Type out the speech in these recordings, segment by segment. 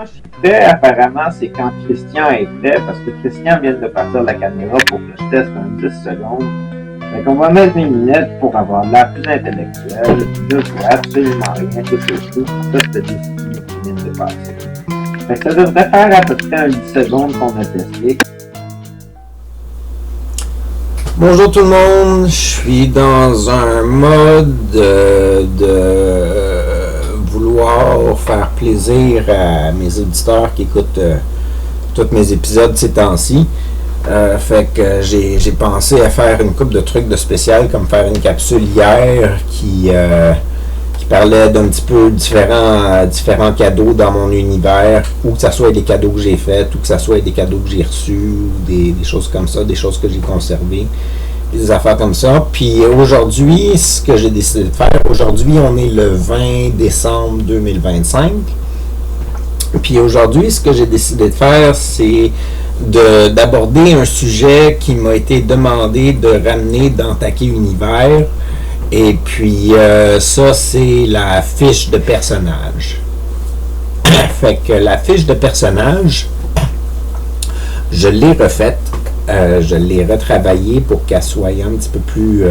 je suis prêt, apparemment, c'est quand Christian est prêt, parce que Christian vient de partir la caméra pour que je teste un 10 secondes. Fait qu'on va mettre mes lunettes pour avoir l'air plus intellectuel. Là, je vois absolument rien, tout est flou. Ça, c'est des films qui viennent de passer. Fait que ça devrait faire à peu près un 10 secondes qu'on a testé. Bonjour tout le monde, je suis dans un mode de vouloir faire plaisir à mes auditeurs qui écoutent tous mes épisodes ces temps-ci. Fait que j'ai pensé à faire une couple de trucs de spécial, comme faire une capsule hier qui parlait d'un petit peu différents cadeaux dans mon univers, ou que ça soit des cadeaux que j'ai faits, ou que ça soit des cadeaux que j'ai reçus, ou des choses comme ça, des choses que j'ai conservées, des affaires comme ça. Puis aujourd'hui, ce que j'ai décidé de faire, aujourd'hui on est le 20 décembre 2025, puis aujourd'hui ce que j'ai décidé de faire, c'est d'aborder un sujet qui m'a été demandé de ramener dans Taquet Univers. Et puis, ça, c'est la fiche de personnage. Fait que la fiche de personnage, je l'ai refaite, je l'ai retravaillée pour qu'elle soit un petit peu plus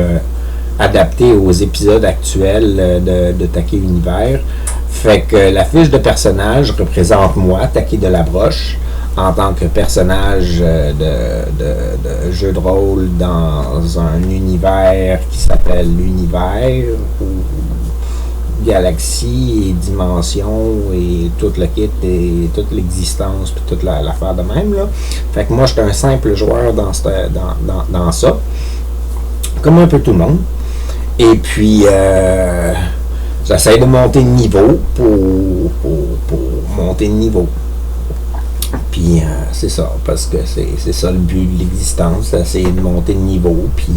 adaptée aux épisodes actuels de Taquet Univers. Fait que la fiche de personnage représente moi, Taquet de la Broche, en tant que personnage de jeu de rôle dans un univers qui s'appelle l'univers, ou galaxie et dimension et tout le kit et toute l'existence puis toute l'affaire de même là. Fait que moi j'étais un simple joueur dans ça, comme un peu tout le monde. Et puis j'essaie de monter de niveau pour monter de niveau. Puis c'est ça, parce que c'est ça le but de l'existence, c'est essayer de monter de niveau, puis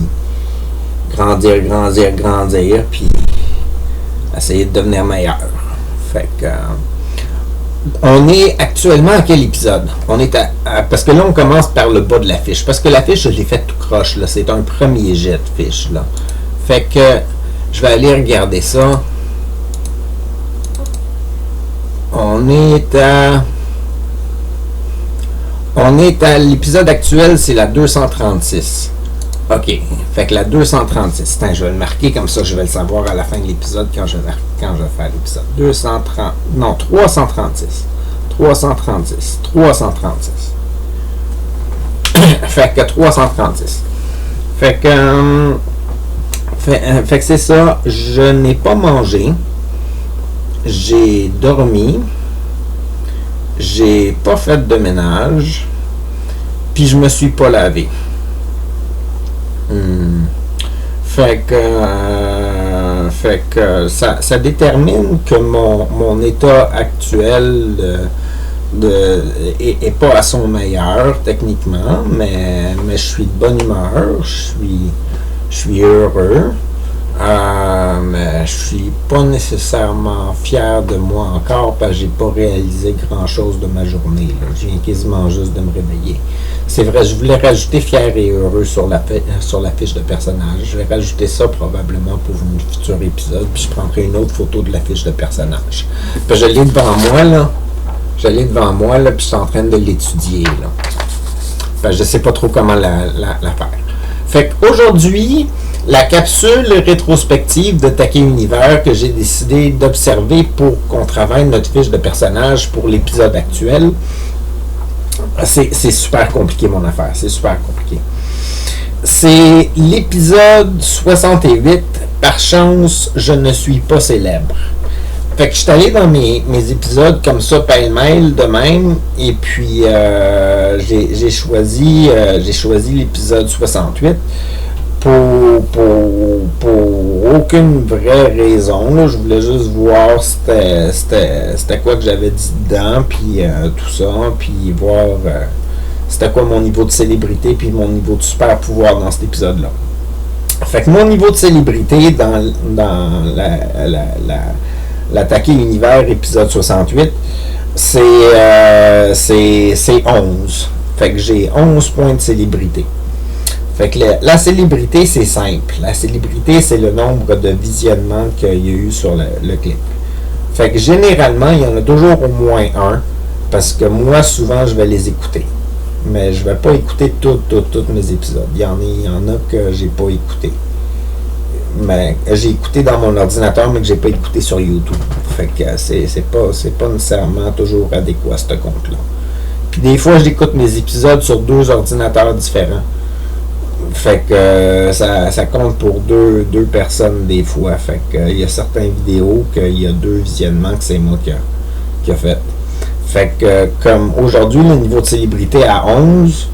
grandir, puis essayer de devenir meilleur. Fait que on est actuellement à quel épisode? On est parce que là on commence par le bas de la fiche, parce que la fiche je l'ai faite tout croche, là, c'est un premier jet de fiche là. Fait que je vais aller regarder ça. On est à l'épisode actuel, c'est la 236. OK. Fait que la 236. Attends, je vais le marquer comme ça, je vais le savoir à la fin de l'épisode quand je vais faire l'épisode. 336. 336. Fait que 336. Fait que c'est ça. Je n'ai pas mangé. J'ai dormi. J'ai pas fait de ménage, puis je me suis pas lavé. Fait que ça détermine que mon état actuel est pas à son meilleur techniquement, mais je suis de bonne humeur, je suis heureux. Mais je suis pas nécessairement fier de moi encore parce que j'ai pas réalisé grand chose de ma journée là. Je viens quasiment juste de me réveiller. C'est vrai, je voulais rajouter fier et heureux sur la fiche de personnage. Je vais rajouter ça probablement pour un futur épisode, puis je prendrai une autre photo de la fiche de personnage. Puis je l'ai devant moi là. Puis je suis en train de l'étudier là. Puis je sais pas trop comment la faire. Fait qu'aujourd'hui, la capsule rétrospective de Taquet Univers que j'ai décidé d'observer pour qu'on travaille notre fiche de personnage pour l'épisode actuel, c'est super compliqué mon affaire, c'est super compliqué. C'est l'épisode 68, par chance, je ne suis pas célèbre. Fait que je suis allé dans mes épisodes comme ça, pêle-mêle, de même, et puis j'ai choisi l'épisode 68 pour aucune vraie raison. Là. Je voulais juste voir c'était quoi que j'avais dit dedans, puis tout ça, puis voir c'était quoi mon niveau de célébrité, puis mon niveau de super pouvoir dans cet épisode-là. Fait que mon niveau de célébrité dans la Taquet Univers épisode 68, c'est 11. Fait que j'ai 11 points de célébrité. Fait que la célébrité, c'est simple. La célébrité, c'est le nombre de visionnements qu'il y a eu sur le clip. Fait que généralement, il y en a toujours au moins un Parce que moi, souvent, je vais les écouter. Mais je vais pas écouter tous mes épisodes. Il y en a que j'ai pas écouté. Mais j'ai écouté dans mon ordinateur, mais que j'ai pas écouté sur YouTube. Fait que c'est pas nécessairement toujours adéquat, ce compte-là. Puis des fois, j'écoute mes épisodes sur 2 ordinateurs différents. Fait que ça compte pour deux personnes des fois. Fait que il y a certaines vidéos qu'il y a 2 visionnements que c'est moi qui a fait. Fait que comme aujourd'hui, le niveau de célébrité à 11,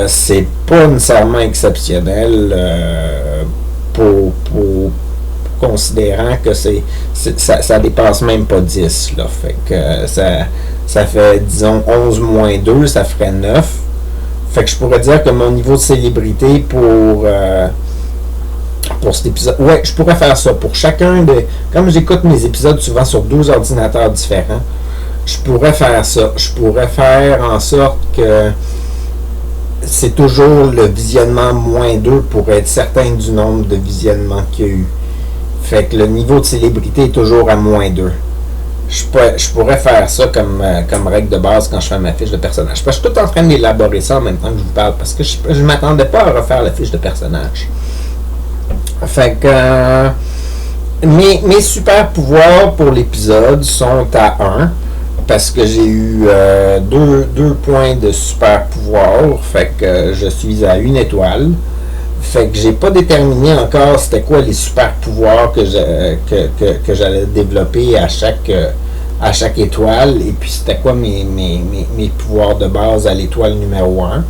c'est pas nécessairement exceptionnel pour considérant que ça dépasse même pas 10. Là. Fait que ça fait, disons, 11 moins 2, ça ferait 9. Fait que je pourrais dire que mon niveau de célébrité pour cet épisode... Ouais, je pourrais faire ça. Pour chacun de... Comme j'écoute mes épisodes souvent sur 2 ordinateurs différents, je pourrais faire ça. Je pourrais faire en sorte que c'est toujours le visionnement moins 2 pour être certain du nombre de visionnements qu'il y a eu. Fait que le niveau de célébrité est toujours à moins 2. Je pourrais faire ça comme règle de base quand je fais ma fiche de personnage. Parce que je suis tout en train d'élaborer ça en même temps que je vous parle. Parce que je m'attendais pas à refaire la fiche de personnage. Fait que mes super pouvoirs pour l'épisode sont à 1. Parce que j'ai eu 2 points de super pouvoir. Fait que je suis à 1 étoile. Fait que j'ai pas déterminé encore c'était quoi les super pouvoirs que j'allais développer à chaque étoile. Et puis c'était quoi mes pouvoirs de base à l'étoile numéro 1.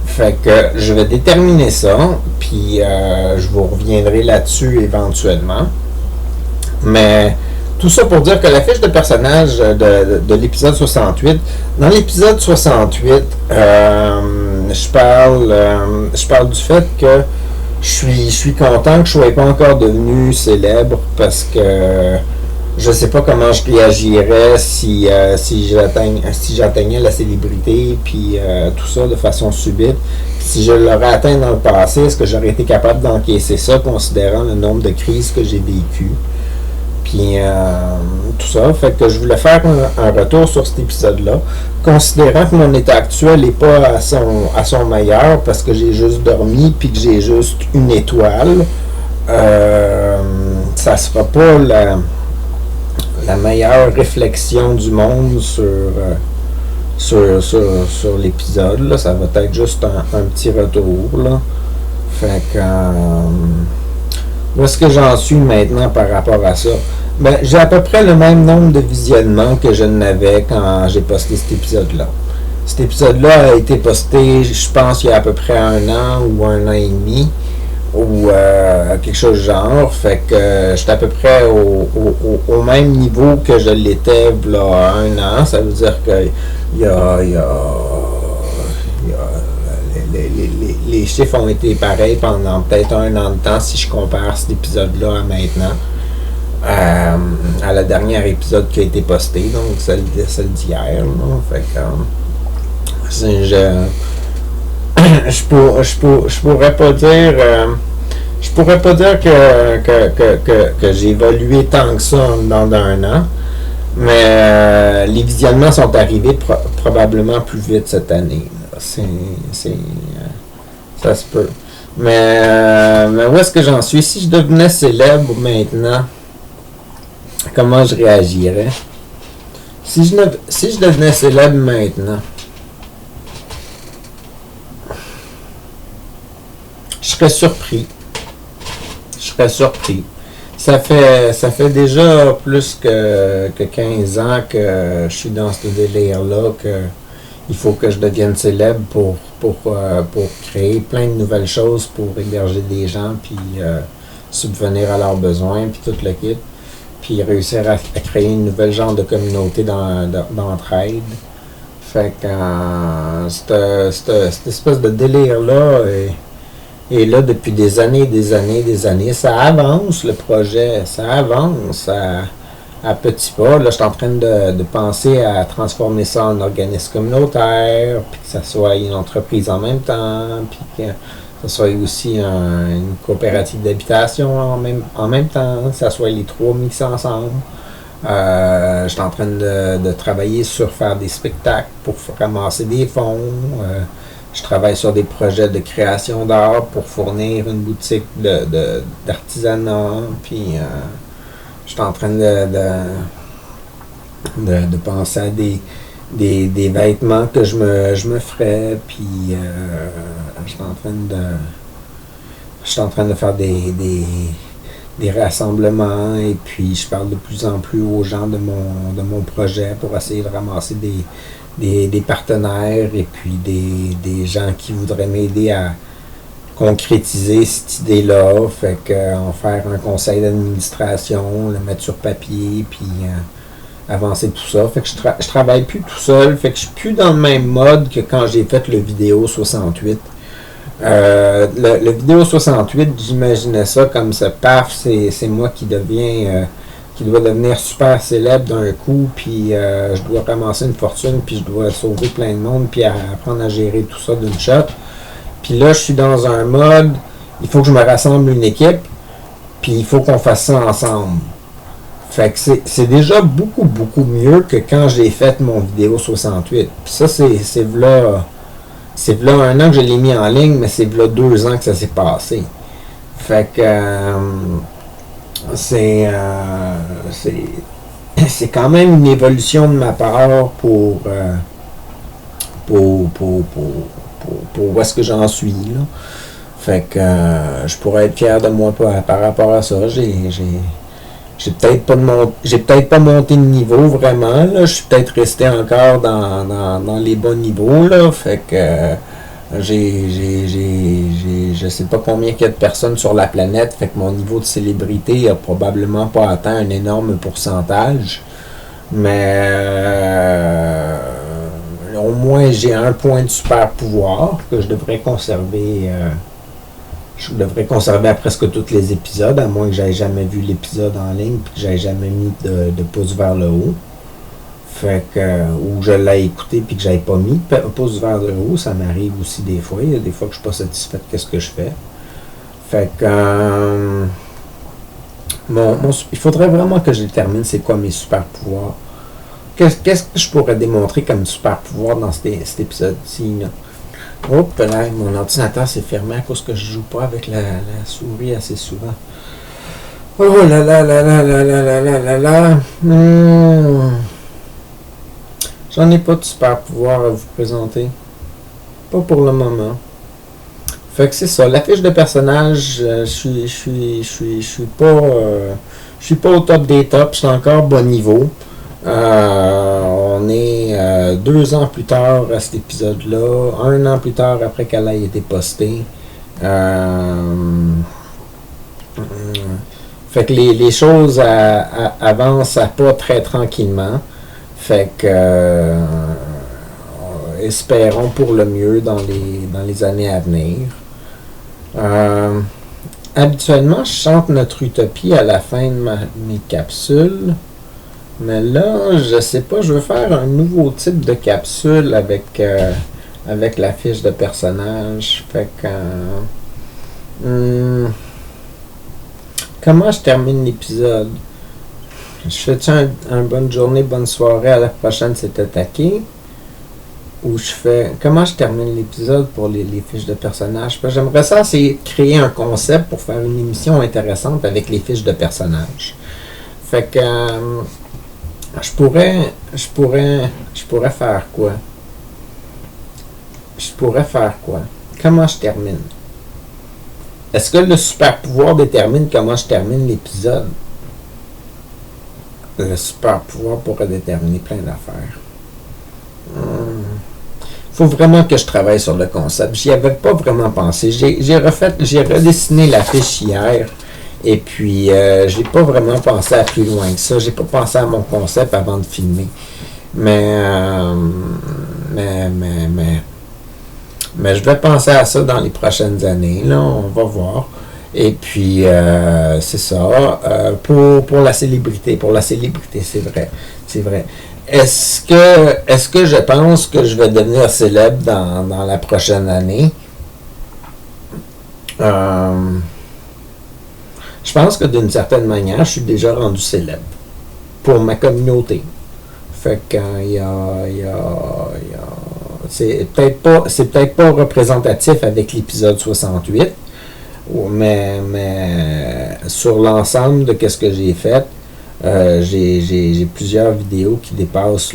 Fait que je vais déterminer ça. Puis je vous reviendrai là-dessus éventuellement. Mais tout ça pour dire que la fiche de personnage de l'épisode 68, dans l'épisode 68, je parle du fait que je suis content que je ne sois pas encore devenu célèbre parce que je ne sais pas comment je réagirais si j'atteignais la célébrité puis tout ça de façon subite. Si je l'aurais atteint dans le passé, est-ce que j'aurais été capable d'encaisser ça considérant le nombre de crises que j'ai vécues? Puis tout ça, fait que je voulais faire un retour sur cet épisode-là, considérant que mon état actuel n'est pas à son meilleur parce que j'ai juste dormi puis que j'ai juste 1 étoile. Ça sera pas la meilleure réflexion du monde sur l'épisode. Là. Ça va être juste un petit retour. Là. Fait que où est-ce que j'en suis maintenant par rapport à ça? Ben, j'ai à peu près le même nombre de visionnements que je n'avais quand j'ai posté cet épisode-là. Cet épisode-là a été posté, je pense, il y a à peu près 1 an ou 1 an et demi, ou quelque chose du genre. Fait que j'étais à peu près au même niveau que je l'étais là 1 an. Ça veut dire que les chiffres ont été pareils pendant peut-être 1 an de temps si je compare cet épisode-là à maintenant. À la dernière épisode qui a été posté, donc celle d'hier. Fait que je pourrais pas dire que j'ai évolué tant que ça dans 1 an, mais les visionnements sont arrivés probablement plus vite cette année. Ça se peut. Mais où est-ce que j'en suis? Si je devenais célèbre maintenant, comment je réagirais? Si je devenais célèbre maintenant, je serais surpris. Ça fait déjà plus que 15 ans que je suis dans ce délire-là, que il faut que je devienne célèbre pour créer plein de nouvelles choses, pour héberger des gens, puis subvenir à leurs besoins, puis tout le kit, puis réussir à créer une nouvelle genre de communauté d'entraide. Fait que cette espèce de délire-là est là depuis des années. Ça avance, le projet, ça avance à petits pas. Là, je suis en train de penser à transformer ça en organisme communautaire, puis que ça soit une entreprise en même temps, puis que ça soit aussi une coopérative d'habitation en même temps, que ça soit les 3 mixés ensemble. Je suis en train de travailler sur faire des spectacles pour ramasser des fonds. Je travaille sur des projets de création d'art pour fournir une boutique d'artisanat. Puis je suis en train de penser à des vêtements que je me ferais. Puis je suis en train de faire des rassemblements, et puis je parle de plus en plus aux gens de mon projet pour essayer de ramasser des partenaires, et puis des gens qui voudraient m'aider à concrétiser cette idée-là. Fait que en faire un conseil d'administration, le mettre sur papier, puis avancer tout ça. Fait que je travaille plus tout seul, fait que je suis plus dans le même mode que quand j'ai fait le vidéo 68. Le vidéo 68, j'imaginais ça comme ça, paf, c'est moi qui dois devenir super célèbre d'un coup, puis je dois ramasser une fortune, puis je dois sauver plein de monde, puis apprendre à gérer tout ça d'une shot. Puis là, je suis dans un mode, il faut que je me rassemble une équipe, puis il faut qu'on fasse ça ensemble. Fait que c'est déjà beaucoup, beaucoup mieux que quand j'ai fait mon vidéo 68. Puis ça, c'est v'là 1 an que je l'ai mis en ligne, mais c'est v'là 2 ans que ça s'est passé. Fait que c'est quand même une évolution de ma part pour où est-ce que j'en suis, là. Fait que je pourrais être fier de moi par rapport à ça. J'ai peut-être pas monté de niveau vraiment, là. Je suis peut-être resté encore dans les bons niveaux, là. Fait que je sais pas combien il y a de personnes sur la planète, fait que mon niveau de célébrité a probablement pas atteint un énorme pourcentage. Mais au moins j'ai un point de super pouvoir que je devrais conserver. Je devrais conserver à presque tous les épisodes, à moins que j'aie jamais vu l'épisode en ligne et que j'aie jamais mis de pouce vers le haut. Fait que, ou je l'ai écouté puis que j'aie pas mis pouce vers le haut, ça m'arrive aussi des fois. Il y a des fois que je suis pas satisfait de ce que je fais. Fait que il faudrait vraiment que je détermine c'est quoi mes super pouvoirs. Qu'est-ce que je pourrais démontrer comme super pouvoir dans cet épisode-ci, là? Oh, là, mon ordinateur s'est fermé à cause que je joue pas avec la souris assez souvent. Oh là là là là là là là là là là. J'en ai pas de super pouvoir à vous présenter. Pas pour le moment. Fait que c'est ça. La fiche de personnage, je suis pas au top des tops. Je suis encore bon niveau. On est 2 ans plus tard à cet épisode-là, 1 an plus tard après qu'elle ait été postée. Fait que les choses avancent à pas très tranquillement. Fait que espérons pour le mieux dans les années à venir. Habituellement, je chante notre utopie à la fin de mes capsules. Mais là, je sais pas, je veux faire un nouveau type de capsule avec la fiche de personnage. Fait que comment je termine l'épisode? Je fais-tu un bonne journée, bonne soirée, à la prochaine c'est attaqué? Ou je fais comment je termine l'épisode pour les fiches de personnage? J'aimerais ça essayer de créer un concept pour faire une émission intéressante avec les fiches de personnage. Fait que je pourrais faire quoi? Comment je termine? Est-ce que le super pouvoir détermine comment je termine l'épisode? Le super pouvoir pourrait déterminer plein d'affaires. Faut vraiment que je travaille sur le concept. J'y avais pas vraiment pensé. J'ai redessiné la fiche hier. Et puis, j'ai pas vraiment pensé à plus loin que ça. J'ai pas pensé à mon concept avant de filmer. Mais je vais penser à ça dans les prochaines années. Là, on va voir. Et puis, c'est ça. Pour la célébrité. C'est vrai. Est-ce que je pense que je vais devenir célèbre dans la prochaine année? Je pense que d'une certaine manière, je suis déjà rendu célèbre. pour ma communauté. Fait que c'est peut-être pas représentatif avec l'épisode 68, mais sur l'ensemble de qu'est-ce que j'ai fait, j'ai plusieurs vidéos qui dépassent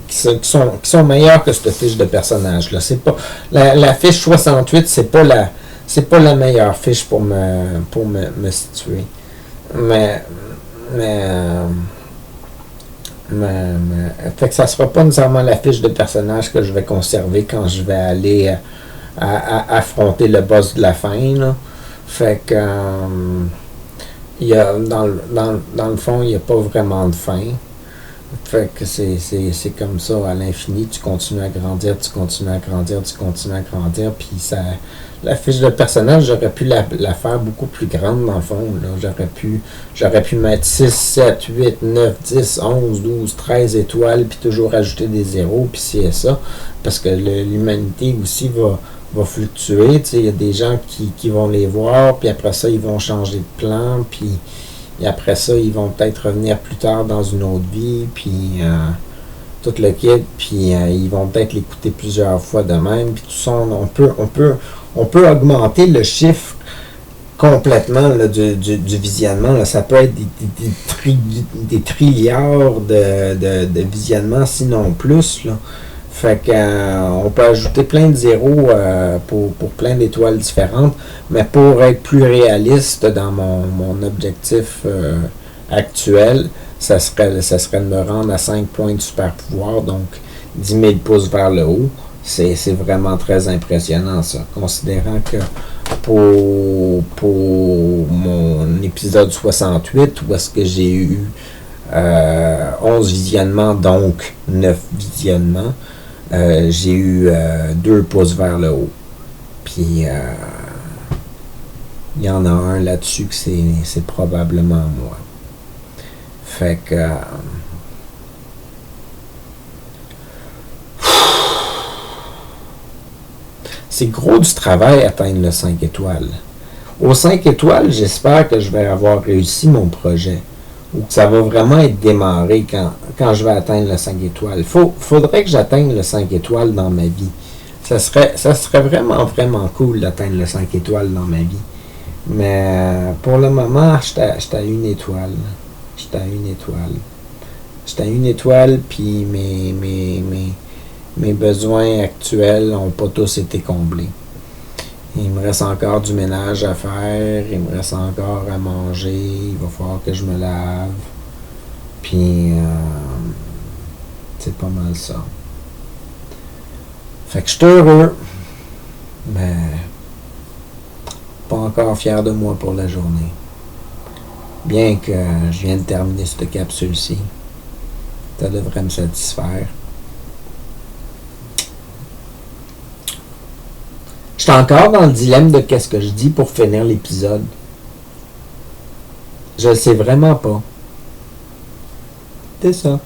qui sont meilleures que cette fiche de personnage là. C'est pas la fiche 68, c'est pas la meilleure fiche pour me situer. Mais fait que ça sera pas nécessairement la fiche de personnage que je vais conserver quand je vais aller à affronter le boss de la fin, là. Fait que il y a dans le fond, il n'y a pas vraiment de fin. Fait que c'est comme ça à l'infini, tu continues à grandir, tu continues à grandir, puis ça, la fiche de personnage, j'aurais pu la faire beaucoup plus grande dans le fond, là. J'aurais pu mettre 6, 7, 8, 9, 10, 11, 12, 13 étoiles, puis toujours ajouter des zéros, puis c'est ça, parce que l'humanité aussi va fluctuer, tu sais, il y a des gens qui vont les voir, puis après ça, ils vont changer de plan, puis et après ça, ils vont peut-être revenir plus tard dans une autre vie, puis tout le kit, puis ils vont peut-être l'écouter plusieurs fois de même, puis tout ça, on peut augmenter le chiffre complètement là, du visionnement. Là. Ça peut être des trilliards de visionnements, sinon plus, là. Fait qu'on peut ajouter plein de zéros pour plein d'étoiles différentes, mais pour être plus réaliste dans mon objectif actuel, ça serait de me rendre à 5 points de super pouvoir, donc 10 000 pouces vers le haut. C'est vraiment très impressionnant ça, considérant que pour mon épisode 68, où est-ce que j'ai eu 11 visionnements, donc 9 visionnements, j'ai eu 2 pouces vers le haut. Puis il y en a un là-dessus que c'est probablement moi. Fait que c'est gros du travail atteindre le 5 étoiles. Aux 5 étoiles, j'espère que je vais avoir réussi mon projet. Ou que ça va vraiment être démarré quand je vais atteindre le 5 étoiles. Faudrait que j'atteigne le 5 étoiles dans ma vie. Ça serait vraiment, vraiment cool d'atteindre le 5 étoiles dans ma vie. Mais pour le moment, j'étais à 1 étoile. J'étais à 1 étoile, puis mes besoins actuels n'ont pas tous été comblés. Il me reste encore du ménage à faire, il me reste encore à manger, il va falloir que je me lave. Puis, c'est pas mal ça. Fait que je suis heureux, mais pas encore fier de moi pour la journée. Bien que je viens de terminer cette capsule-ci, ça devrait me satisfaire. Je suis encore dans le dilemme de qu'est-ce que je dis pour finir l'épisode. Je le sais vraiment pas. C'est ça.